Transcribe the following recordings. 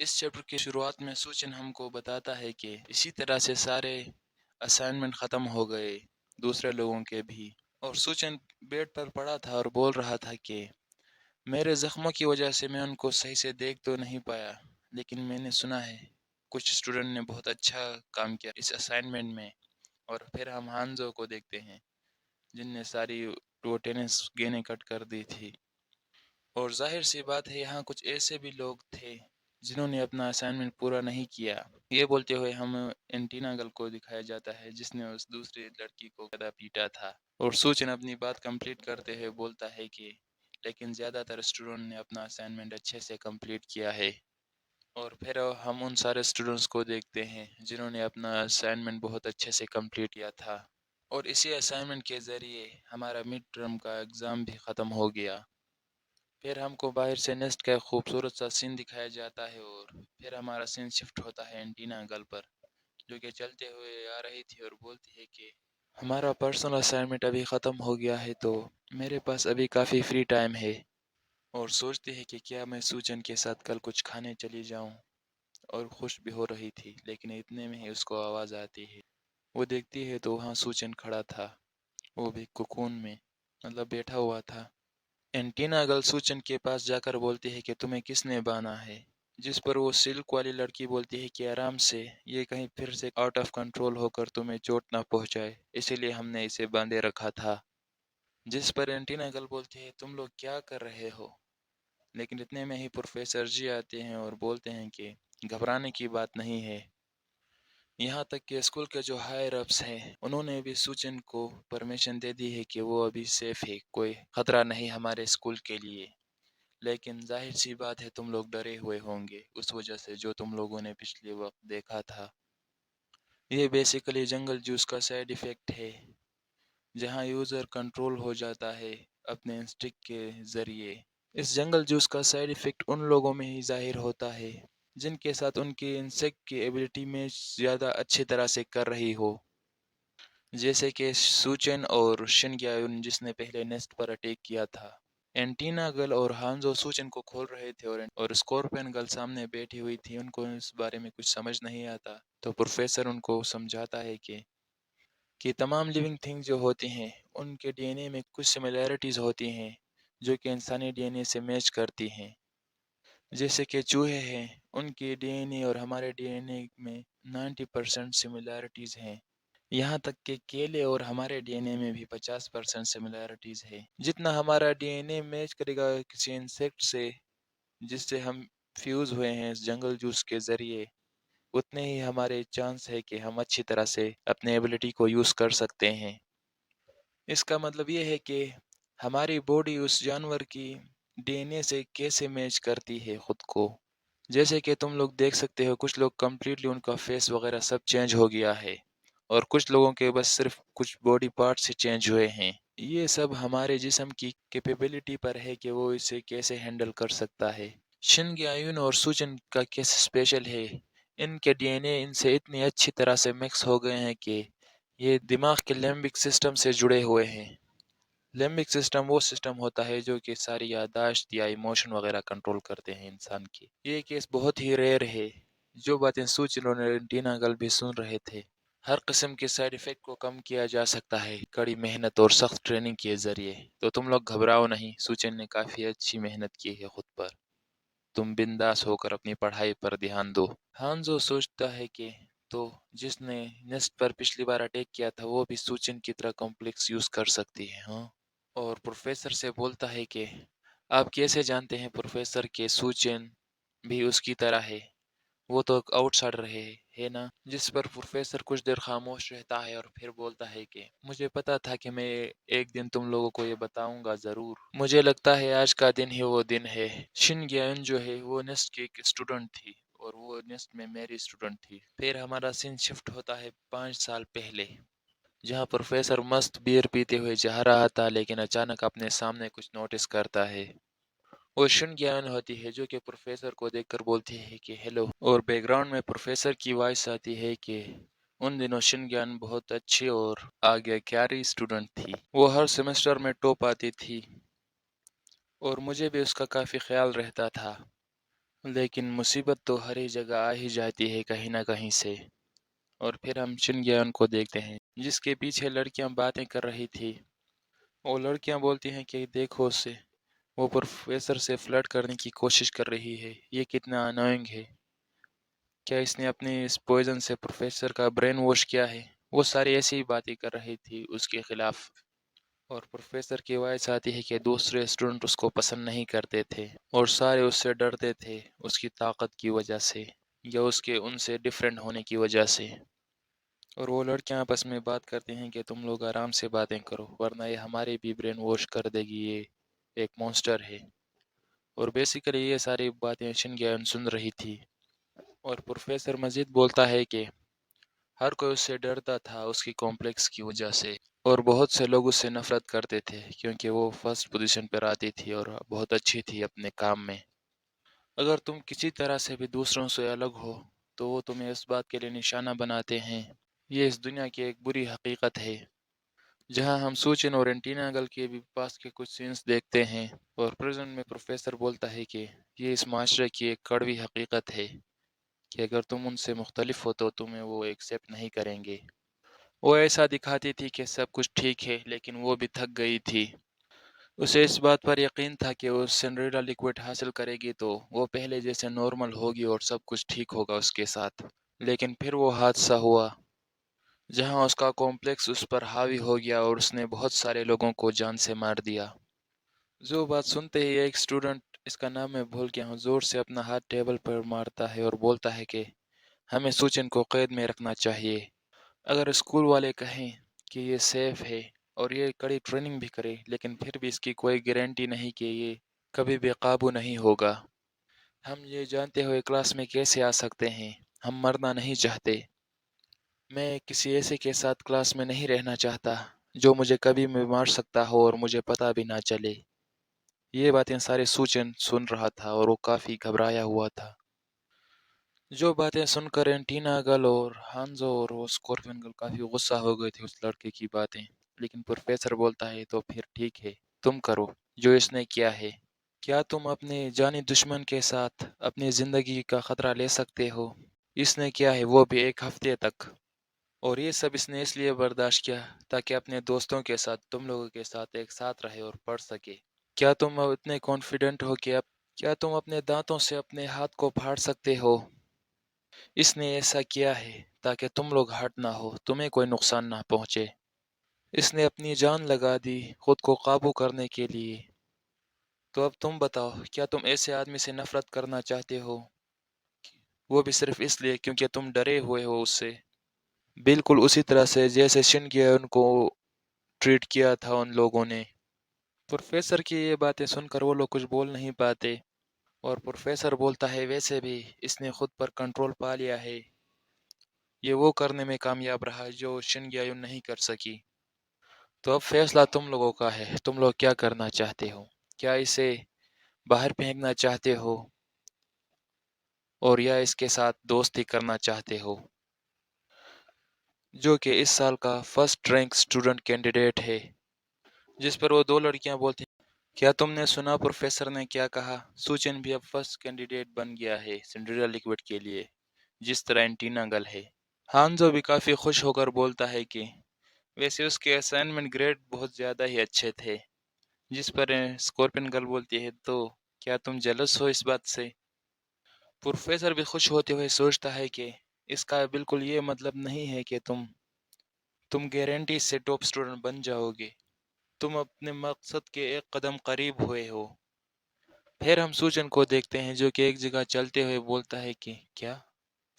اس chapter کی شروعات میں سوچن ہم کو بتاتا ہے کہ اسی طرح سے سارے اسائنمنٹ ختم ہو گئے، دوسرے لوگوں کے بھی، اور سوچن بیڈ پر پڑا تھا اور بول رہا تھا کہ میرے زخموں کی وجہ سے میں ان کو صحیح سے دیکھ تو نہیں پایا، لیکن میں نے سنا ہے کچھ اسٹوڈنٹ نے بہت اچھا کام کیا اس اسائنمنٹ میں۔ اور پھر ہم ہانزو کو دیکھتے ہیں جن نے ساری وہ ٹینس گیندیں کٹ کر دی تھی، اور ظاہر سی بات ہے یہاں کچھ ایسے بھی لوگ تھے جنہوں نے اپنا اسائنمنٹ پورا نہیں کیا۔ یہ بولتے ہوئے ہم انٹینا گل کو دکھایا جاتا ہے جس نے اس دوسری لڑکی کو گدا پیٹا تھا، اور سوچن اپنی بات کمپلیٹ کرتے ہوئے بولتا ہے کہ لیکن زیادہ تر اسٹوڈنٹ نے اپنا اسائنمنٹ اچھے سے کمپلیٹ کیا ہے۔ اور پھر ہم ان سارے اسٹوڈنٹس کو دیکھتے ہیں جنہوں نے اپنا اسائنمنٹ بہت اچھے سے کمپلیٹ کیا تھا، اور اسی اسائنمنٹ کے ذریعے ہمارا مڈ ٹرم کا ایگزام بھی ختم ہو گیا۔ پھر ہم کو باہر سے نیسٹ کا ایک خوبصورت سا سین دکھایا جاتا ہے، اور پھر ہمارا سین شفٹ ہوتا ہے اینٹینا گل پر جو کہ چلتے ہوئے آ رہی تھی اور بولتی ہے کہ ہمارا پرسنل اسائنمنٹ ابھی ختم ہو گیا ہے تو میرے پاس ابھی کافی فری ٹائم ہے، اور سوچتی ہے کہ کیا میں سوچن کے ساتھ کل کچھ کھانے چلی جاؤں، اور خوش بھی ہو رہی تھی، لیکن اتنے میں ہی اس کو آواز آتی ہے۔ وہ دیکھتی ہے تو وہاں سوچن کھڑا تھا، وہ بھی کوکون میں، مطلب بیٹھا ہوا تھا۔ اینٹینا گل سوچن کے پاس جا کر بولتی ہے کہ تمہیں کس نے بانا ہے، جس پر وہ سلک والی لڑکی بولتی ہے کہ آرام سے، یہ کہیں پھر سے آؤٹ آف کنٹرول ہو کر تمہیں چوٹ نہ پہنچائے، اسی لیے ہم نے اسے باندھے رکھا تھا۔ جس پر اینٹینا گل بولتی ہے تم لوگ کیا کر رہے ہو، لیکن اتنے میں ہی پروفیسر جی آتے ہیں اور بولتے ہیں کہ گھبرانے کی بات نہیں ہے، یہاں تک کہ اسکول کے جو ہائر اپس ہیں انہوں نے بھی سوچن کو پرمیشن دے دی ہے کہ وہ ابھی سیف ہے، کوئی خطرہ نہیں ہمارے اسکول کے لیے، لیکن ظاہر سی بات ہے تم لوگ ڈرے ہوئے ہوں گے اس وجہ سے جو تم لوگوں نے پچھلے وقت دیکھا تھا۔ یہ بیسیکلی جنگل جوس کا سائیڈ ایفیکٹ ہے، جہاں یوزر کنٹرول ہو جاتا ہے اپنے انسٹک کے ذریعے۔ اس جنگل جوس کا سائیڈ ایفیکٹ ان لوگوں میں ہی ظاہر ہوتا ہے جن کے ساتھ ان کی انسیکٹ کی ایبلٹی میں زیادہ اچھی طرح سے کر رہی ہو، جیسے کہ سوچن اور شنگیاون جس نے پہلے نیسٹ پر اٹیک کیا تھا۔ اینٹینا گل اور ہانزو سوچن کو کھول رہے تھے اور اسکورپین گل سامنے بیٹھی ہوئی تھی، ان کو اس بارے میں کچھ سمجھ نہیں آتا، تو پروفیسر ان کو سمجھاتا ہے کہ تمام لیونگ تھنگ جو ہوتی ہیں ان کے ڈی این اے میں کچھ سملیرٹیز ہوتی ہیں جو کہ انسانی ڈی این اے سے میچ کرتی ہیں، جیسے کہ چوہے ہیں، ان کی ڈی این اے اور ہمارے ڈی این اے میں 90% سملیرٹیز ہیں، یہاں تک کہ کیلے اور ہمارے ڈی این اے میں بھی 50% سملیرٹیز ہے۔ جتنا ہمارا ڈی این اے میچ کرے گا کسی انسیکٹ سے جس سے ہم فیوز ہوئے ہیں اس جنگل جوس کے ذریعے، اتنے ہی ہمارے چانس ہے کہ ہم اچھی طرح سے اپنے ایبلٹی کو یوز کر سکتے ہیں۔ اس کا مطلب یہ ہے کہ ہماری باڈی اس جانور کی ڈی این اے سے کیسے میچ کرتی ہے خود کو، جیسے کہ تم لوگ دیکھ سکتے ہو کچھ لوگ کمپلیٹلی ان کا فیس وغیرہ سب چینج ہو گیا ہے، اور کچھ لوگوں کے بس صرف کچھ باڈی پارٹس سے چینج ہوئے ہیں۔ یہ سب ہمارے جسم کی کیپیبلٹی پر ہے کہ وہ اسے کیسے ہینڈل کر سکتا ہے۔ شنگیاون اور سوچن کا کیس اسپیشل ہے، ان کے ڈی این اے ان سے اتنی اچھی طرح سے مکس ہو گئے ہیں کہ یہ دماغ کے لیمبک سسٹم سے جڑے ہوئے ہیں۔ لیمبک سسٹم وہ سسٹم ہوتا ہے جو کہ ساری یادداشت یا ایموشن وغیرہ کنٹرول کرتے ہیں انسان کی۔ یہ کیس بہت ہی ریئر ہے، جو باتیں سوچن اور اینٹینا گل بھی سن رہے تھے۔ ہر قسم کے سائیڈ ایفیکٹ کو کم کیا جا سکتا ہے کڑی محنت اور سخت ٹریننگ کے ذریعے، تو تم لوگ گھبراؤ نہیں، سوچن نے کافی اچھی محنت کی ہے خود پر، تم بنداس ہو کر اپنی پڑھائی پر دھیان دو۔ ہانزو سوچتا ہے کہ تو جس نے نیسٹ پر پچھلی بار اٹیک کیا تھا وہ بھی سوچن کی طرح کمپلیکس یوز کر سکتی ہے، ہاں؟ اور پروفیسر سے بولتا ہے کہ آپ کیسے جانتے ہیں پروفیسر کہ سوچن بھی اس کی طرح ہے، وہ تو ایک آؤٹ سائڈر ہے نا؟ جس پر پروفیسر کچھ دیر خاموش رہتا ہے اور پھر بولتا ہے کہ مجھے پتا تھا کہ میں ایک دن تم لوگوں کو یہ بتاؤں گا ضرور، مجھے لگتا ہے آج کا دن ہی وہ دن ہے۔ شن گیون جو ہے وہ نیسٹ کی ایک اسٹوڈنٹ تھی اور وہ نیسٹ میں میری اسٹوڈنٹ تھی۔ پھر ہمارا سین شفٹ ہوتا ہے 5 سال پہلے، جہاں پروفیسر مست بیئر پیتے ہوئے جا رہا تھا لیکن اچانک اپنے سامنے کچھ نوٹس کرتا ہے۔ وہ شن گیان ہوتی ہے جو کہ پروفیسر کو دیکھ کر بولتی ہے کہ ہیلو، اور بیک گراؤنڈ میں پروفیسر کی وائس آتی ہے کہ ان دنوں شن گیان بہت اچھی اور آگے کیاری اسٹوڈنٹ تھی، وہ ہر سیمسٹر میں ٹاپ آتی تھی اور مجھے بھی اس کا کافی خیال رہتا تھا۔ لیکن مصیبت تو ہر ہی جگہ آ ہی جاتی ہے کہیں نہ کہیں سے۔ اور پھر ہم شنگیان کو دیکھتے ہیں جس کے پیچھے لڑکیاں باتیں کر رہی تھی۔ وہ لڑکیاں بولتی ہیں کہ دیکھو اسے، وہ پروفیسر سے فلرٹ کرنے کی کوشش کر رہی ہے، یہ کتنا انوئنگ ہے، کیا اس نے اپنی اس پوائزن سے پروفیسر کا برین واش کیا ہے۔ وہ ساری ایسی ہی باتیں کر رہی تھی اس کے خلاف، اور پروفیسر کی وائس آتی ہے کہ دوسرے اسٹوڈنٹ اس کو پسند نہیں کرتے تھے اور سارے اس سے ڈرتے تھے اس کی طاقت کی وجہ سے یا اس کے ان سے ڈیفرنٹ ہونے کی وجہ سے۔ اور وہ لڑکیاں آپس میں بات کرتی ہیں کہ تم لوگ آرام سے باتیں کرو ورنہ یہ ہمارے بھی برین واش کر دے گی، یہ ایک مونسٹر ہے۔ اور بیسیکلی یہ ساری باتیں شنگیان سن رہی تھی۔ اور پروفیسر مزید بولتا ہے کہ ہر کوئی اس سے ڈرتا تھا اس کی کمپلیکس کی وجہ سے، اور بہت سے لوگ اس سے نفرت کرتے تھے کیونکہ وہ فرسٹ پوزیشن پر آتی تھی اور بہت اچھی تھی اپنے کام میں۔ اگر تم کسی طرح سے بھی دوسروں سے الگ ہو تو وہ تمہیں اس بات کے لیے نشانہ بناتے ہیں۔ یہ اس دنیا کی ایک بری حقیقت ہے جہاں ہم سوچن اور اینٹینا گل کے بھی پاس کے کچھ سینس دیکھتے ہیں، اور پریزنٹ میں پروفیسر بولتا ہے کہ یہ اس معاشرے کی ایک کڑوی حقیقت ہے کہ اگر تم ان سے مختلف ہو تو تمہیں وہ ایکسیپٹ نہیں کریں گے۔ وہ ایسا دکھاتی تھی کہ سب کچھ ٹھیک ہے لیکن وہ بھی تھک گئی تھی۔ اسے اس بات پر یقین تھا کہ وہ سنڈریلا لکوڈ حاصل کرے گی تو وہ پہلے جیسے نارمل ہوگی اور سب کچھ ٹھیک ہوگا اس کے ساتھ، لیکن پھر وہ حادثہ ہوا جہاں اس کا کمپلیکس اس پر حاوی ہو گیا اور اس نے بہت سارے لوگوں کو جان سے مار دیا۔ جو بات سنتے ہی ایک اسٹوڈنٹ، اس کا نام میں بھول گیا ہوں، زور سے اپنا ہاتھ ٹیبل پر مارتا ہے اور بولتا ہے کہ ہمیں سوچن کو قید میں رکھنا چاہیے۔ اگر اسکول والے کہیں کہ یہ سیف ہے اور یہ کڑی ٹریننگ بھی کرے لیکن پھر بھی اس کی کوئی گارنٹی نہیں کہ یہ کبھی بے قابو نہیں ہوگا۔ ہم یہ جانتے ہوئے کلاس میں کیسے آ سکتے ہیں؟ ہم مرنا نہیں چاہتے۔ میں کسی ایسے کے ساتھ کلاس میں نہیں رہنا چاہتا جو مجھے کبھی بھی مار سکتا ہو اور مجھے پتہ بھی نہ چلے۔ یہ باتیں سارے سوچن سن رہا تھا اور وہ کافی گھبرایا ہوا تھا۔ جو باتیں سن کر اینٹینا گل اور ہانزو اور وہ اسکورپین گل کافی غصہ ہو گئے تھے اس لڑکے کی باتیں، لیکن پروفیسر بولتا ہے تو پھر ٹھیک ہے، تم کرو جو اس نے کیا ہے۔ کیا تم اپنے جانی دشمن کے ساتھ اپنی زندگی کا خطرہ لے سکتے ہو؟ اس نے کیا ہے وہ بھی ایک ہفتے تک، اور یہ سب اس نے اس لیے برداشت کیا تاکہ اپنے دوستوں کے ساتھ تم لوگوں کے ساتھ ایک ساتھ رہے اور پڑھ سکے۔ کیا تم اتنے کانفیڈنٹ ہو کہ اب کیا تم اپنے دانتوں سے اپنے ہاتھ کو پھاڑ سکتے ہو؟ اس نے ایسا کیا ہے تاکہ تم لوگ ہرٹ نہ ہو، تمہیں کوئی نقصان نہ پہنچے۔ اس نے اپنی جان لگا دی خود کو قابو کرنے کے لیے۔ تو اب تم بتاؤ، کیا تم ایسے آدمی سے نفرت کرنا چاہتے ہو؟ وہ بھی صرف اس لیے کیونکہ تم ڈرے ہوئے ہو اس سے، بالکل اسی طرح سے جیسے شن کیا ان کو ٹریٹ کیا تھا ان لوگوں نے۔ پروفیسر کی یہ باتیں سن کر وہ لوگ کچھ بول نہیں پاتے، اور پروفیسر بولتا ہے ویسے بھی اس نے خود پر کنٹرول پا لیا ہے، یہ وہ کرنے میں کامیاب رہا جو شن گیون نہیں کر سکی۔ تو اب فیصلہ تم لوگوں کا ہے، تم لوگ کیا کرنا چاہتے ہو؟ کیا اسے باہر پھینکنا چاہتے ہو اور یا اس کے ساتھ دوستی کرنا چاہتے ہو، جو کہ اس سال کا فرسٹ رینک اسٹوڈنٹ کینڈیڈیٹ ہے؟ جس پر وہ دو لڑکیاں بولتی ہیں کیا تم نے سنا پروفیسر نے کیا کہا؟ سوچن بھی اب فرسٹ کینڈیڈیٹ بن گیا ہے سنڈریلا لکوڈ کے لیے، جس طرح اینٹینا گل ہے۔ ہانزو بھی کافی خوش ہو کر بولتا ہے کہ ویسے اس کے اسائنمنٹ گریڈ بہت زیادہ ہی اچھے تھے، جس پر اسکورپن گرل بولتی ہے تو کیا تم جلس ہو اس بات سے؟ پروفیسر بھی خوش ہوتے ہوئے سوچتا ہے کہ اس کا بالکل یہ مطلب نہیں ہے کہ تم گارنٹی سے ٹاپ سٹوڈنٹ بن جاؤ گے، تم اپنے مقصد کے ایک قدم قریب ہوئے ہو۔ پھر ہم سوچن کو دیکھتے ہیں جو کہ ایک جگہ چلتے ہوئے بولتا ہے کہ کیا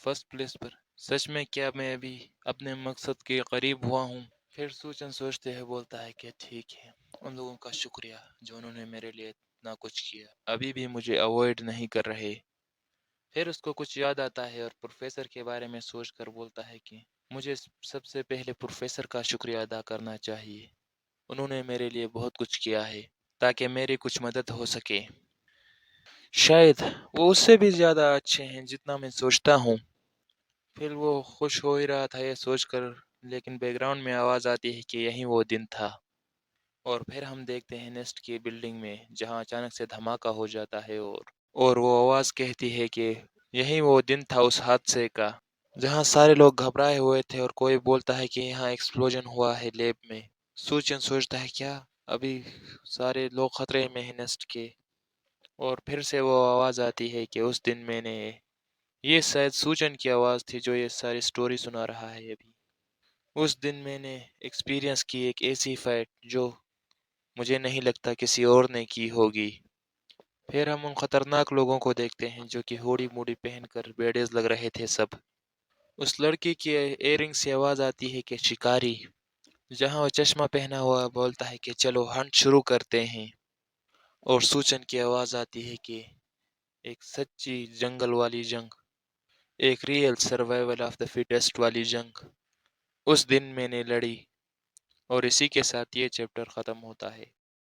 فرسٹ پلیس پر؟ سچ میں کیا میں ابھی اپنے مقصد کے قریب ہوا ہوں؟ پھر سوچن سوچتے ہوئے بولتا ہے کہ ٹھیک ہے، ان لوگوں کا شکریہ جو انہوں نے میرے لیے اتنا کچھ کیا، ابھی بھی مجھے اوائڈ نہیں کر رہے۔ پھر اس کو کچھ یاد آتا ہے اور پروفیسر کے بارے میں سوچ کر بولتا ہے کہ مجھے سب سے پہلے پروفیسر کا شکریہ ادا کرنا چاہیے، انہوں نے میرے لیے بہت کچھ کیا ہے تاکہ میری کچھ مدد ہو سکے۔ شاید وہ اس سے بھی زیادہ اچھے ہیں جتنا میں سوچتا ہوں۔ پھر وہ خوش ہو ہی رہا تھا یہ سوچ کر، لیکن بیک گراؤنڈ میں آواز آتی ہے کہ یہی وہ دن تھا، اور پھر ہم دیکھتے ہیں نیسٹ کی بلڈنگ میں جہاں اچانک سے دھماکہ ہو جاتا ہے اور اور وہ آواز کہتی ہے کہ یہی وہ دن تھا اس حادثے کا جہاں سارے لوگ گھبرائے ہوئے تھے، اور کوئی بولتا ہے کہ یہاں ایکسپلوژن ہوا ہے لیب میں۔ سوچن سوچتا ہے کیا ابھی سارے لوگ خطرے میں ہیں نیسٹ کے، اور پھر سے وہ آواز آتی ہے کہ اس دن میں نے، یہ شاید سوچن کی آواز تھی جو یہ ساری سٹوری سنا رہا ہے ابھی، اس دن میں نے ایکسپیرینس کی ایک ایسی فائٹ جو مجھے نہیں لگتا کسی اور نے کی ہوگی۔ پھر ہم ان خطرناک لوگوں کو دیکھتے ہیں جو کہ ہوڑی موڑی پہن کر بیڈیز لگ رہے تھے سب۔ اس لڑکی کی ایئرنگ سے آواز آتی ہے کہ شکاری، جہاں وہ چشمہ پہنا ہوا بولتا ہے کہ چلو ہنٹ شروع کرتے ہیں، اور سوچن کی آواز آتی ہے کہ ایک سچی جنگل والی جنگ، ایک real survival of the fittest والی جنگ اس دن میں نے لڑی۔ اور اسی کے ساتھ یہ چیپٹر ختم ہوتا ہے۔